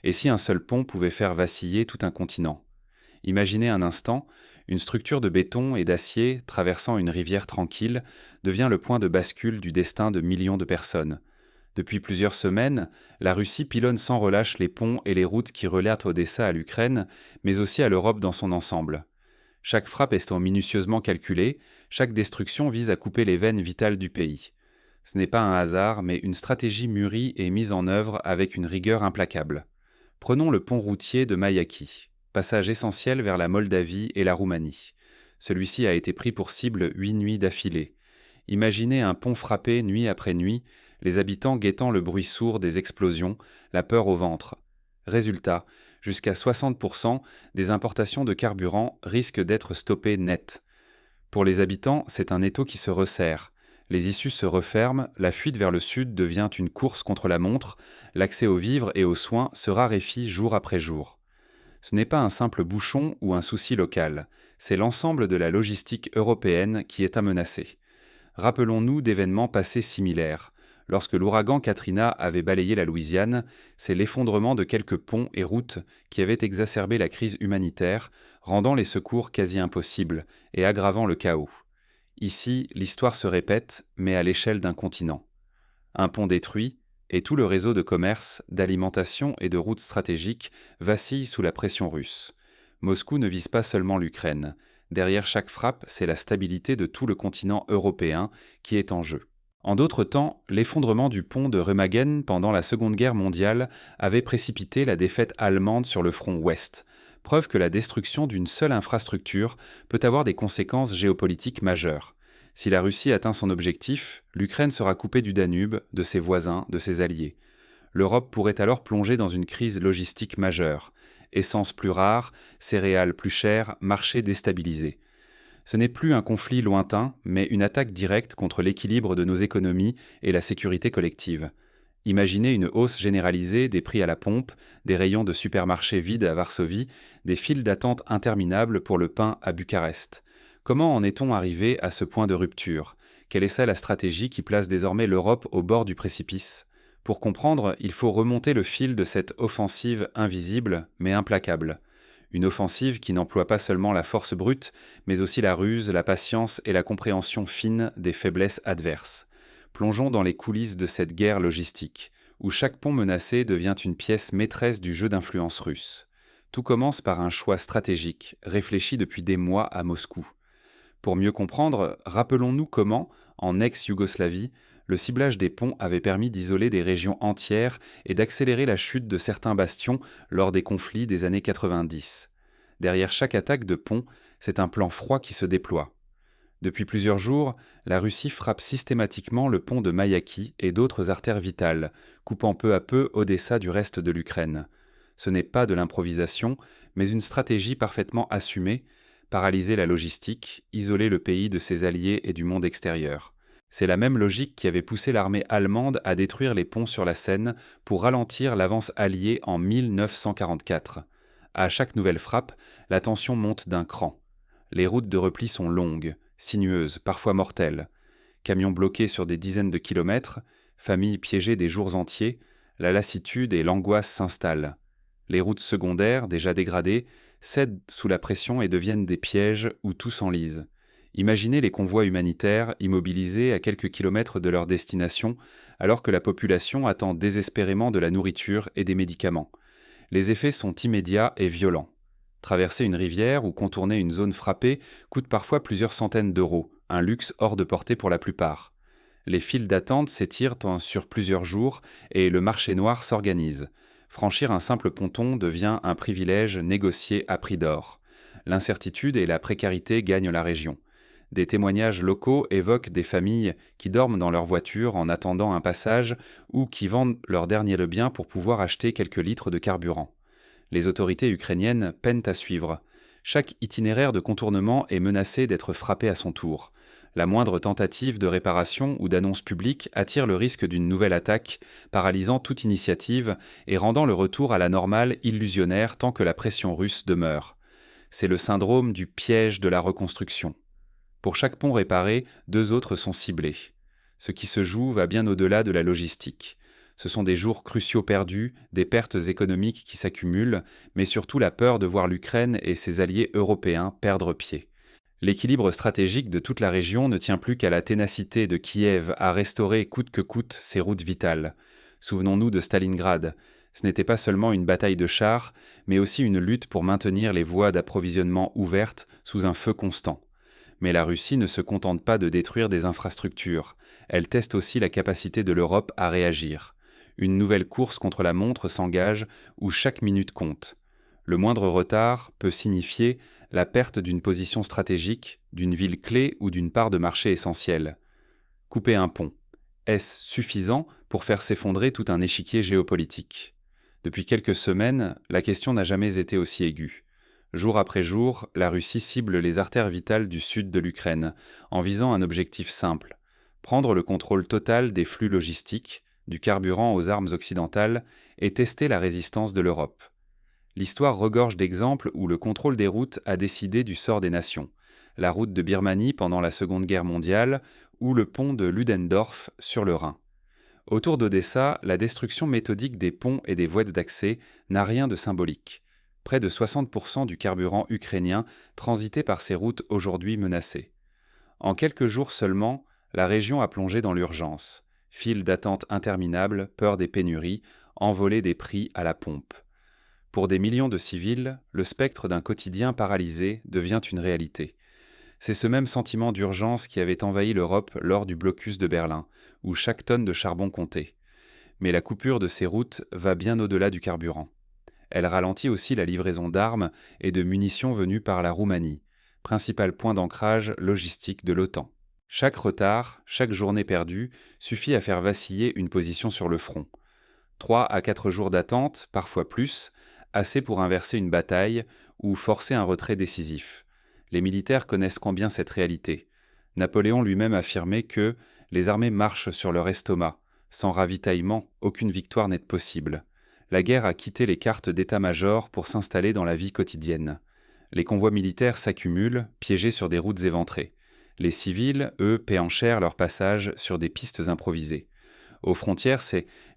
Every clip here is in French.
Et si un seul pont pouvait faire vaciller tout un continent? Imaginez un instant, une structure de béton et d'acier traversant une rivière tranquille devient le point de bascule du destin de millions de personnes. Depuis plusieurs semaines, la Russie pilonne sans relâche les ponts et les routes qui relatent Odessa à l'Ukraine, mais aussi à l'Europe dans son ensemble. Chaque frappe étant minutieusement calculée, chaque destruction vise à couper les veines vitales du pays. Ce n'est pas un hasard, mais une stratégie mûrie et mise en œuvre avec une rigueur implacable. Prenons le pont routier de Maïaki, passage essentiel vers la Moldavie et la Roumanie. Celui-ci a été pris pour cible 8 nuits d'affilée. Imaginez un pont frappé nuit après nuit, les habitants guettant le bruit sourd des explosions, la peur au ventre. Résultat, jusqu'à 60% des importations de carburant risquent d'être stoppées net. Pour les habitants, c'est un étau qui se resserre. Les issues se referment, la fuite vers le sud devient une course contre la montre, l'accès aux vivres et aux soins se raréfie jour après jour. Ce n'est pas un simple bouchon ou un souci local, c'est l'ensemble de la logistique européenne qui est à menacer. Rappelons-nous d'événements passés similaires. Lorsque l'ouragan Katrina avait balayé la Louisiane, c'est l'effondrement de quelques ponts et routes qui avait exacerbé la crise humanitaire, rendant les secours quasi impossibles et aggravant le chaos. Ici, l'histoire se répète, mais à l'échelle d'un continent. Un pont détruit, et tout le réseau de commerce, d'alimentation et de routes stratégiques vacille sous la pression russe. Moscou ne vise pas seulement l'Ukraine. Derrière chaque frappe, c'est la stabilité de tout le continent européen qui est en jeu. En d'autres temps, l'effondrement du pont de Remagen pendant la Seconde Guerre mondiale avait précipité la défaite allemande sur le front ouest, preuve que la destruction d'une seule infrastructure peut avoir des conséquences géopolitiques majeures. Si la Russie atteint son objectif, l'Ukraine sera coupée du Danube, de ses voisins, de ses alliés. L'Europe pourrait alors plonger dans une crise logistique majeure. Essence plus rare, céréales plus chères, marchés déstabilisés. Ce n'est plus un conflit lointain, mais une attaque directe contre l'équilibre de nos économies et la sécurité collective. Imaginez une hausse généralisée des prix à la pompe, des rayons de supermarchés vides à Varsovie, des files d'attente interminables pour le pain à Bucarest. Comment en est-on arrivé à ce point de rupture? Quelle est la stratégie qui place désormais l'Europe au bord du précipice? Pour comprendre, il faut remonter le fil de cette offensive invisible, mais implacable. Une offensive qui n'emploie pas seulement la force brute, mais aussi la ruse, la patience et la compréhension fine des faiblesses adverses. Plongeons dans les coulisses de cette guerre logistique, où chaque pont menacé devient une pièce maîtresse du jeu d'influence russe. Tout commence par un choix stratégique, réfléchi depuis des mois à Moscou. Pour mieux comprendre, rappelons-nous comment, en ex-Yougoslavie, le ciblage des ponts avait permis d'isoler des régions entières et d'accélérer la chute de certains bastions lors des conflits des années 90. Derrière chaque attaque de pont, c'est un plan froid qui se déploie. Depuis plusieurs jours, la Russie frappe systématiquement le pont de Maïaki et d'autres artères vitales, coupant peu à peu Odessa du reste de l'Ukraine. Ce n'est pas de l'improvisation, mais une stratégie parfaitement assumée: paralyser la logistique, isoler le pays de ses alliés et du monde extérieur. C'est la même logique qui avait poussé l'armée allemande à détruire les ponts sur la Seine pour ralentir l'avance alliée en 1944. À chaque nouvelle frappe, la tension monte d'un cran. Les routes de repli sont longues, sinueuses, parfois mortelles. Camions bloqués sur des dizaines de kilomètres, familles piégées des jours entiers, la lassitude et l'angoisse s'installent. Les routes secondaires, déjà dégradées, cèdent sous la pression et deviennent des pièges où tout s'enlise. Imaginez les convois humanitaires immobilisés à quelques kilomètres de leur destination, alors que la population attend désespérément de la nourriture et des médicaments. Les effets sont immédiats et violents. Traverser une rivière ou contourner une zone frappée coûte parfois plusieurs centaines d'euros, un luxe hors de portée pour la plupart. Les files d'attente s'étirent sur plusieurs jours et le marché noir s'organise. Franchir un simple ponton devient un privilège négocié à prix d'or. L'incertitude et la précarité gagnent la région. Des témoignages locaux évoquent des familles qui dorment dans leur voiture en attendant un passage ou qui vendent leur dernier bien pour pouvoir acheter quelques litres de carburant. Les autorités ukrainiennes peinent à suivre. Chaque itinéraire de contournement est menacé d'être frappé à son tour. La moindre tentative de réparation ou d'annonce publique attire le risque d'une nouvelle attaque, paralysant toute initiative et rendant le retour à la normale illusionnaire tant que la pression russe demeure. C'est le syndrome du piège de la reconstruction. Pour chaque pont réparé, 2 autres sont ciblés. Ce qui se joue va bien au-delà de la logistique. Ce sont des jours cruciaux perdus, des pertes économiques qui s'accumulent, mais surtout la peur de voir l'Ukraine et ses alliés européens perdre pied. L'équilibre stratégique de toute la région ne tient plus qu'à la ténacité de Kiev à restaurer coûte que coûte ses routes vitales. Souvenons-nous de Stalingrad. Ce n'était pas seulement une bataille de chars, mais aussi une lutte pour maintenir les voies d'approvisionnement ouvertes sous un feu constant. Mais la Russie ne se contente pas de détruire des infrastructures. Elle teste aussi la capacité de l'Europe à réagir. Une nouvelle course contre la montre s'engage où chaque minute compte. Le moindre retard peut signifier la perte d'une position stratégique, d'une ville clé ou d'une part de marché essentielle. Couper un pont. Est-ce suffisant pour faire s'effondrer tout un échiquier géopolitique ? Depuis quelques semaines, la question n'a jamais été aussi aiguë. Jour après jour, la Russie cible les artères vitales du sud de l'Ukraine, en visant un objectif simple: prendre le contrôle total des flux logistiques, du carburant aux armes occidentales, et tester la résistance de l'Europe. L'histoire regorge d'exemples où le contrôle des routes a décidé du sort des nations. La route de Birmanie pendant la Seconde Guerre mondiale ou le pont de Ludendorff sur le Rhin. Autour d'Odessa, la destruction méthodique des ponts et des voies d'accès n'a rien de symbolique. Près de 60% du carburant ukrainien transitait par ces routes aujourd'hui menacées. En quelques jours seulement, la région a plongé dans l'urgence. Files d'attente interminables, peur des pénuries, envolée des prix à la pompe. Pour des millions de civils, le spectre d'un quotidien paralysé devient une réalité. C'est ce même sentiment d'urgence qui avait envahi l'Europe lors du blocus de Berlin, où chaque tonne de charbon comptait. Mais la coupure de ces routes va bien au-delà du carburant. Elle ralentit aussi la livraison d'armes et de munitions venues par la Roumanie, principal point d'ancrage logistique de l'OTAN. Chaque retard, chaque journée perdue, suffit à faire vaciller une position sur le front. 3 à 4 jours d'attente, parfois plus, assez pour inverser une bataille ou forcer un retrait décisif. Les militaires connaissent combien cette réalité. Napoléon lui-même affirmait que les armées marchent sur leur estomac. Sans ravitaillement, aucune victoire n'est possible. La guerre a quitté les cartes d'état-major pour s'installer dans la vie quotidienne. Les convois militaires s'accumulent, piégés sur des routes éventrées. Les civils, eux, paient en chair leur passage sur des pistes improvisées. Aux frontières,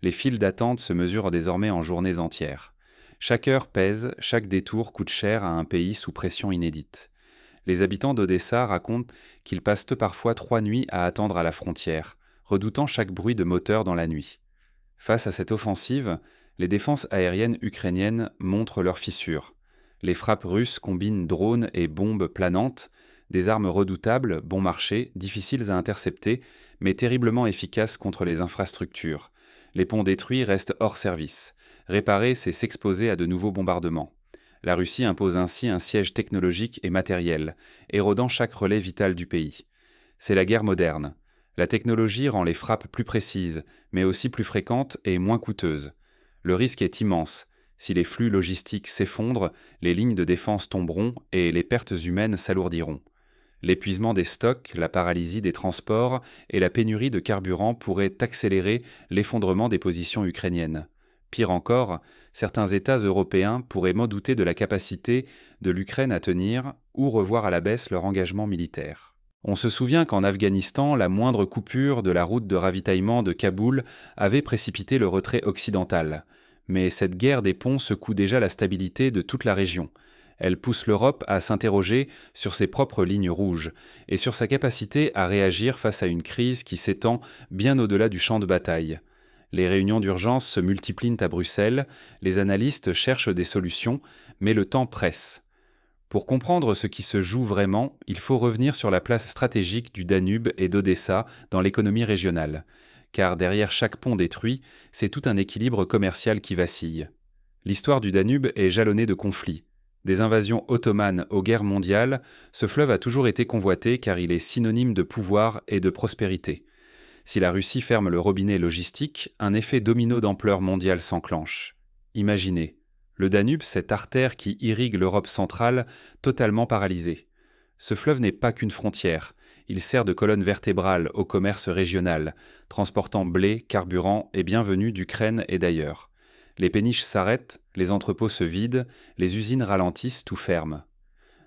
les files d'attente se mesurent désormais en journées entières. Chaque heure pèse, chaque détour coûte cher à un pays sous pression inédite. Les habitants d'Odessa racontent qu'ils passent parfois 3 nuits à attendre à la frontière, redoutant chaque bruit de moteur dans la nuit. Face à cette offensive, les défenses aériennes ukrainiennes montrent leurs fissures. Les frappes russes combinent drones et bombes planantes, des armes redoutables, bon marché, difficiles à intercepter, mais terriblement efficaces contre les infrastructures. Les ponts détruits restent hors service. Réparer, c'est s'exposer à de nouveaux bombardements. La Russie impose ainsi un siège technologique et matériel, érodant chaque relais vital du pays. C'est la guerre moderne. La technologie rend les frappes plus précises, mais aussi plus fréquentes et moins coûteuses. Le risque est immense. Si les flux logistiques s'effondrent, les lignes de défense tomberont et les pertes humaines s'alourdiront. L'épuisement des stocks, la paralysie des transports et la pénurie de carburant pourraient accélérer l'effondrement des positions ukrainiennes. Pire encore, certains États européens pourraient douter de la capacité de l'Ukraine à tenir ou revoir à la baisse leur engagement militaire. On se souvient qu'en Afghanistan, la moindre coupure de la route de ravitaillement de Kaboul avait précipité le retrait occidental. Mais cette guerre des ponts secoue déjà la stabilité de toute la région. Elle pousse l'Europe à s'interroger sur ses propres lignes rouges et sur sa capacité à réagir face à une crise qui s'étend bien au-delà du champ de bataille. Les réunions d'urgence se multiplient à Bruxelles, les analystes cherchent des solutions, mais le temps presse. Pour comprendre ce qui se joue vraiment, il faut revenir sur la place stratégique du Danube et d'Odessa dans l'économie régionale. Car derrière chaque pont détruit, c'est tout un équilibre commercial qui vacille. L'histoire du Danube est jalonnée de conflits. Des invasions ottomanes aux guerres mondiales, ce fleuve a toujours été convoité car il est synonyme de pouvoir et de prospérité. Si la Russie ferme le robinet logistique, un effet domino d'ampleur mondiale s'enclenche. Imaginez, le Danube, cette artère qui irrigue l'Europe centrale, totalement paralysée. Ce fleuve n'est pas qu'une frontière, il sert de colonne vertébrale au commerce régional, transportant blé, carburant et bienvenue d'Ukraine et d'ailleurs. Les péniches s'arrêtent, les entrepôts se vident, les usines ralentissent, tout ferme.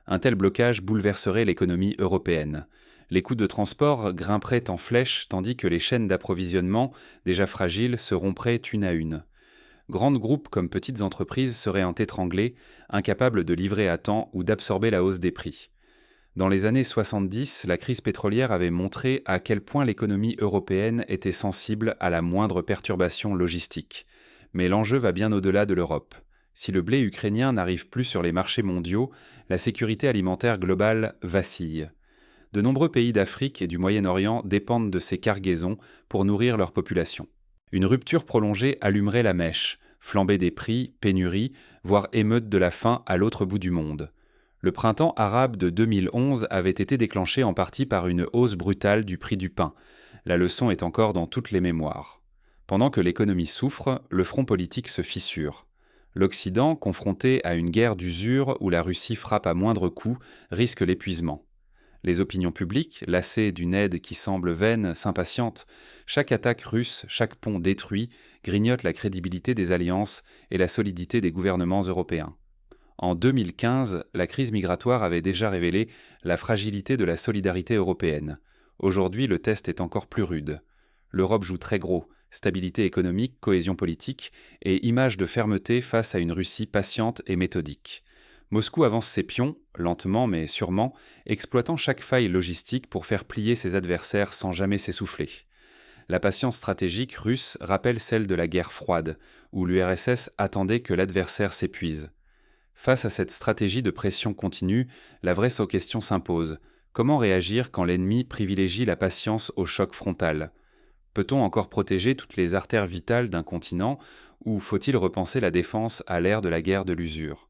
Un tel blocage bouleverserait l'économie européenne. Les coûts de transport grimperaient en flèche tandis que les chaînes d'approvisionnement, déjà fragiles, se rompraient une à une. Grands groupes comme petites entreprises seraient étranglés, incapables de livrer à temps ou d'absorber la hausse des prix. Dans les années 70, la crise pétrolière avait montré à quel point l'économie européenne était sensible à la moindre perturbation logistique. Mais l'enjeu va bien au-delà de l'Europe. Si le blé ukrainien n'arrive plus sur les marchés mondiaux, la sécurité alimentaire globale vacille. De nombreux pays d'Afrique et du Moyen-Orient dépendent de ces cargaisons pour nourrir leur population. Une rupture prolongée allumerait la mèche, flambée des prix, pénurie, voire émeute de la faim à l'autre bout du monde. Le printemps arabe de 2011 avait été déclenché en partie par une hausse brutale du prix du pain. La leçon est encore dans toutes les mémoires. Pendant que l'économie souffre, le front politique se fissure. L'Occident, confronté à une guerre d'usure où la Russie frappe à moindre coût, risque l'épuisement. Les opinions publiques, lassées d'une aide qui semble vaine, s'impatientent. Chaque attaque russe, chaque pont détruit, grignote la crédibilité des alliances et la solidité des gouvernements européens. En 2015, la crise migratoire avait déjà révélé la fragilité de la solidarité européenne. Aujourd'hui, le test est encore plus rude. L'Europe joue très gros, stabilité économique, cohésion politique et image de fermeté face à une Russie patiente et méthodique. Moscou avance ses pions, lentement mais sûrement, exploitant chaque faille logistique pour faire plier ses adversaires sans jamais s'essouffler. La patience stratégique russe rappelle celle de la guerre froide, où l'URSS attendait que l'adversaire s'épuise. Face à cette stratégie de pression continue, la vraie question s'impose. Comment réagir quand l'ennemi privilégie la patience au choc frontal ? Peut-on encore protéger toutes les artères vitales d'un continent ou faut-il repenser la défense à l'ère de la guerre de l'usure ?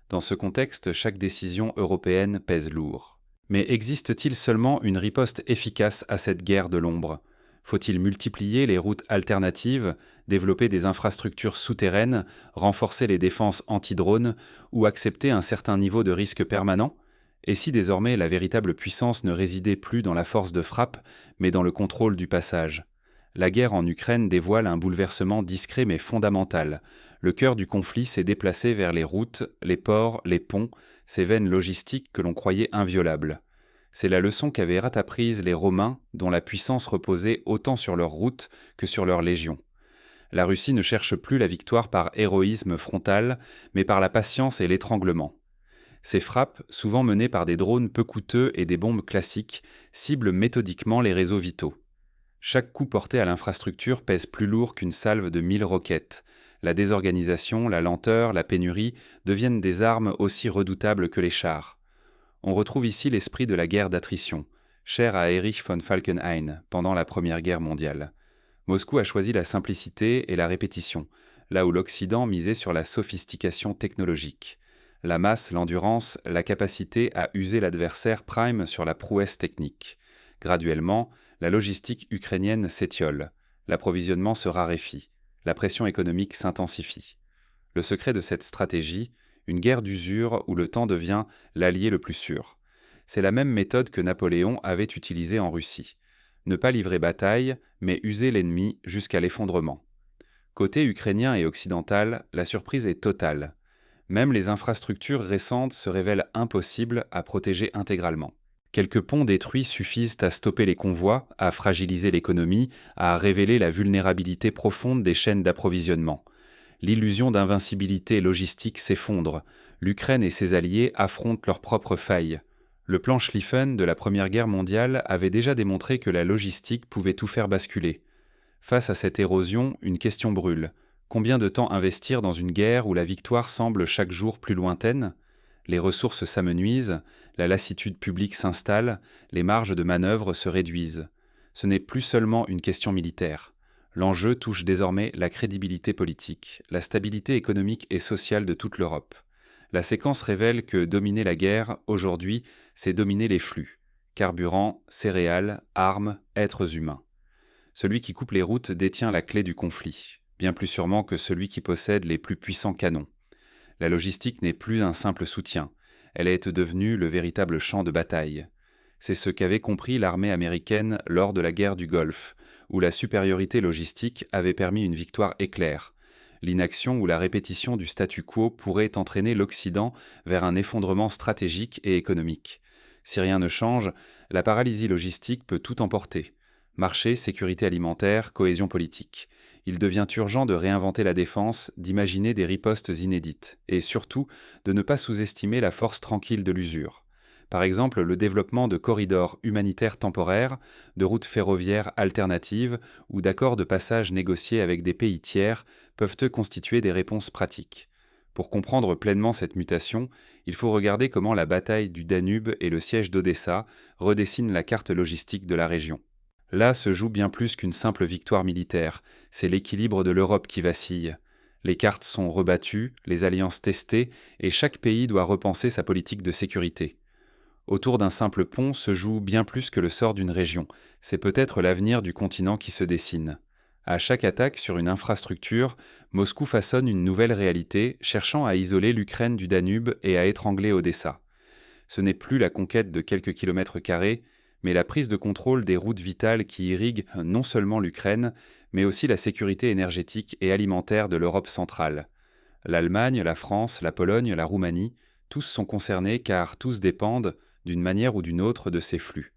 Dans ce contexte, chaque décision européenne pèse lourd. Mais existe-t-il seulement une riposte efficace à cette guerre de l'ombre ? Faut-il multiplier les routes alternatives, développer des infrastructures souterraines, renforcer les défenses anti-drones ou accepter un certain niveau de risque permanent ? Et si désormais la véritable puissance ne résidait plus dans la force de frappe, mais dans le contrôle du passage ? La guerre en Ukraine dévoile un bouleversement discret mais fondamental. Le cœur du conflit s'est déplacé vers les routes, les ports, les ponts, ces veines logistiques que l'on croyait inviolables. C'est la leçon qu'avaient apprise les Romains, dont la puissance reposait autant sur leurs routes que sur leurs légions. La Russie ne cherche plus la victoire par héroïsme frontal, mais par la patience et l'étranglement. Ces frappes, souvent menées par des drones peu coûteux et des bombes classiques, ciblent méthodiquement les réseaux vitaux. Chaque coup porté à l'infrastructure pèse plus lourd qu'une salve de 1000 roquettes. La désorganisation, la lenteur, la pénurie deviennent des armes aussi redoutables que les chars. On retrouve ici l'esprit de la guerre d'attrition, cher à Erich von Falkenhayn pendant la Première Guerre mondiale. Moscou a choisi la simplicité et la répétition, là où l'Occident misait sur la sophistication technologique. La masse, l'endurance, la capacité à user l'adversaire prime sur la prouesse technique. Graduellement, la logistique ukrainienne s'étiole, l'approvisionnement se raréfie, la pression économique s'intensifie. Le secret de cette stratégie, une guerre d'usure où le temps devient l'allié le plus sûr. C'est la même méthode que Napoléon avait utilisée en Russie. Ne pas livrer bataille, mais user l'ennemi jusqu'à l'effondrement. Côté ukrainien et occidental, la surprise est totale. Même les infrastructures récentes se révèlent impossibles à protéger intégralement. Quelques ponts détruits suffisent à stopper les convois, à fragiliser l'économie, à révéler la vulnérabilité profonde des chaînes d'approvisionnement. L'illusion d'invincibilité logistique s'effondre. L'Ukraine et ses alliés affrontent leurs propres failles. Le plan Schlieffen de la Première Guerre mondiale avait déjà démontré que la logistique pouvait tout faire basculer. Face à cette érosion, une question brûle. Combien de temps investir dans une guerre où la victoire semble chaque jour plus lointaine ? Les ressources s'amenuisent, la lassitude publique s'installe, les marges de manœuvre se réduisent. Ce n'est plus seulement une question militaire. L'enjeu touche désormais la crédibilité politique, la stabilité économique et sociale de toute l'Europe. La séquence révèle que dominer la guerre, aujourd'hui, c'est dominer les flux. Carburant, céréales, armes, êtres humains. Celui qui coupe les routes détient la clé du conflit, bien plus sûrement que celui qui possède les plus puissants canons. La logistique n'est plus un simple soutien, elle est devenue le véritable champ de bataille. C'est ce qu'avait compris l'armée américaine lors de la guerre du Golfe, où la supériorité logistique avait permis une victoire éclair. L'inaction ou la répétition du statu quo pourrait entraîner l'Occident vers un effondrement stratégique et économique. Si rien ne change, la paralysie logistique peut tout emporter. Marché, sécurité alimentaire, cohésion politique. Il devient urgent de réinventer la défense, d'imaginer des ripostes inédites, et surtout de ne pas sous-estimer la force tranquille de l'usure. Par exemple, le développement de corridors humanitaires temporaires, de routes ferroviaires alternatives ou d'accords de passage négociés avec des pays tiers peuvent eux constituer des réponses pratiques. Pour comprendre pleinement cette mutation, il faut regarder comment la bataille du Danube et le siège d'Odessa redessinent la carte logistique de la région. Là se joue bien plus qu'une simple victoire militaire, c'est l'équilibre de l'Europe qui vacille. Les cartes sont rebattues, les alliances testées, et chaque pays doit repenser sa politique de sécurité. Autour d'un simple pont se joue bien plus que le sort d'une région, c'est peut-être l'avenir du continent qui se dessine. À chaque attaque sur une infrastructure, Moscou façonne une nouvelle réalité, cherchant à isoler l'Ukraine du Danube et à étrangler Odessa. Ce n'est plus la conquête de quelques kilomètres carrés, mais la prise de contrôle des routes vitales qui irriguent non seulement l'Ukraine, mais aussi la sécurité énergétique et alimentaire de l'Europe centrale. L'Allemagne, la France, la Pologne, la Roumanie, tous sont concernés car tous dépendent, d'une manière ou d'une autre, de ces flux.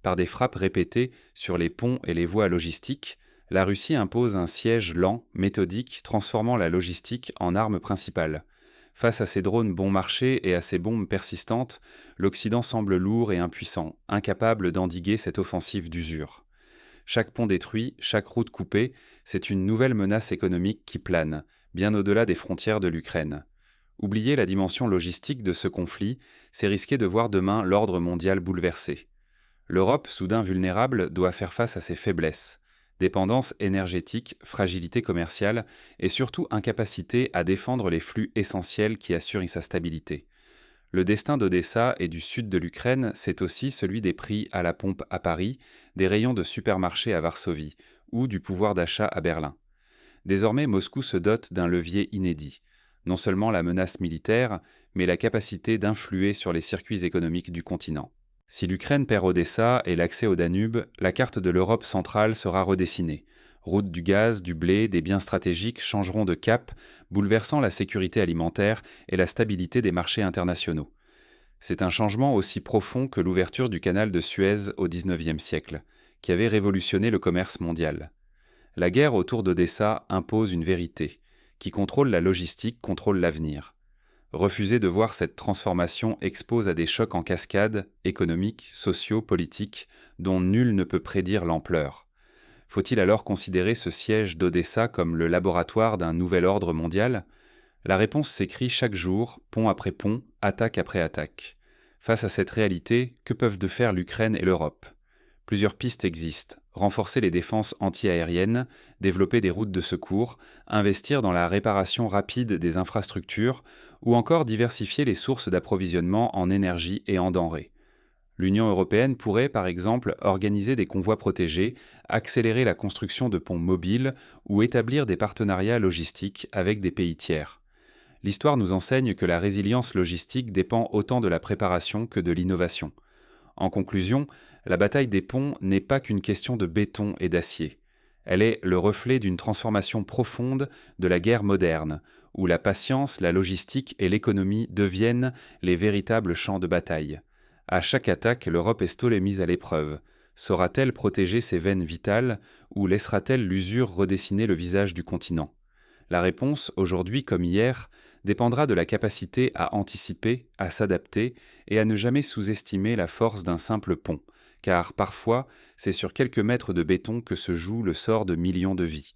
Par des frappes répétées sur les ponts et les voies logistiques, la Russie impose un siège lent, méthodique, transformant la logistique en arme principale. Face à ces drones bon marché et à ces bombes persistantes, l'Occident semble lourd et impuissant, incapable d'endiguer cette offensive d'usure. Chaque pont détruit, chaque route coupée, c'est une nouvelle menace économique qui plane, bien au-delà des frontières de l'Ukraine. Oublier la dimension logistique de ce conflit, c'est risquer de voir demain l'ordre mondial bouleversé. L'Europe, soudain vulnérable, doit faire face à ses faiblesses. Dépendance énergétique, fragilité commerciale et surtout incapacité à défendre les flux essentiels qui assurent sa stabilité. Le destin d'Odessa et du sud de l'Ukraine, c'est aussi celui des prix à la pompe à Paris, des rayons de supermarchés à Varsovie ou du pouvoir d'achat à Berlin. Désormais, Moscou se dote d'un levier inédit. Non seulement la menace militaire, mais la capacité d'influer sur les circuits économiques du continent. Si l'Ukraine perd Odessa et l'accès au Danube, la carte de l'Europe centrale sera redessinée. Routes du gaz, du blé, des biens stratégiques changeront de cap, bouleversant la sécurité alimentaire et la stabilité des marchés internationaux. C'est un changement aussi profond que l'ouverture du canal de Suez au XIXe siècle, qui avait révolutionné le commerce mondial. La guerre autour d'Odessa impose une vérité. Qui contrôle la logistique contrôle l'avenir. Refuser de voir cette transformation expose à des chocs en cascade, économiques, sociaux, politiques, dont nul ne peut prédire l'ampleur. Faut-il alors considérer ce siège d'Odessa comme le laboratoire d'un nouvel ordre mondial ? La réponse s'écrit chaque jour, pont après pont, attaque après attaque. Face à cette réalité, que peuvent de faire l'Ukraine et l'Europe ? Plusieurs pistes existent. Renforcer les défenses anti-aériennes, développer des routes de secours, investir dans la réparation rapide des infrastructures ou encore diversifier les sources d'approvisionnement en énergie et en denrées. L'Union européenne pourrait, par exemple, organiser des convois protégés, accélérer la construction de ponts mobiles ou établir des partenariats logistiques avec des pays tiers. L'histoire nous enseigne que la résilience logistique dépend autant de la préparation que de l'innovation. En conclusion, la bataille des ponts n'est pas qu'une question de béton et d'acier. Elle est le reflet d'une transformation profonde de la guerre moderne, où la patience, la logistique et l'économie deviennent les véritables champs de bataille. À chaque attaque, l'Europe est mise à l'épreuve. Saura-t-elle protéger ses veines vitales ou laissera-t-elle l'usure redessiner le visage du continent ? La réponse, aujourd'hui comme hier, dépendra de la capacité à anticiper, à s'adapter et à ne jamais sous-estimer la force d'un simple pont, car parfois, c'est sur quelques mètres de béton que se joue le sort de millions de vies.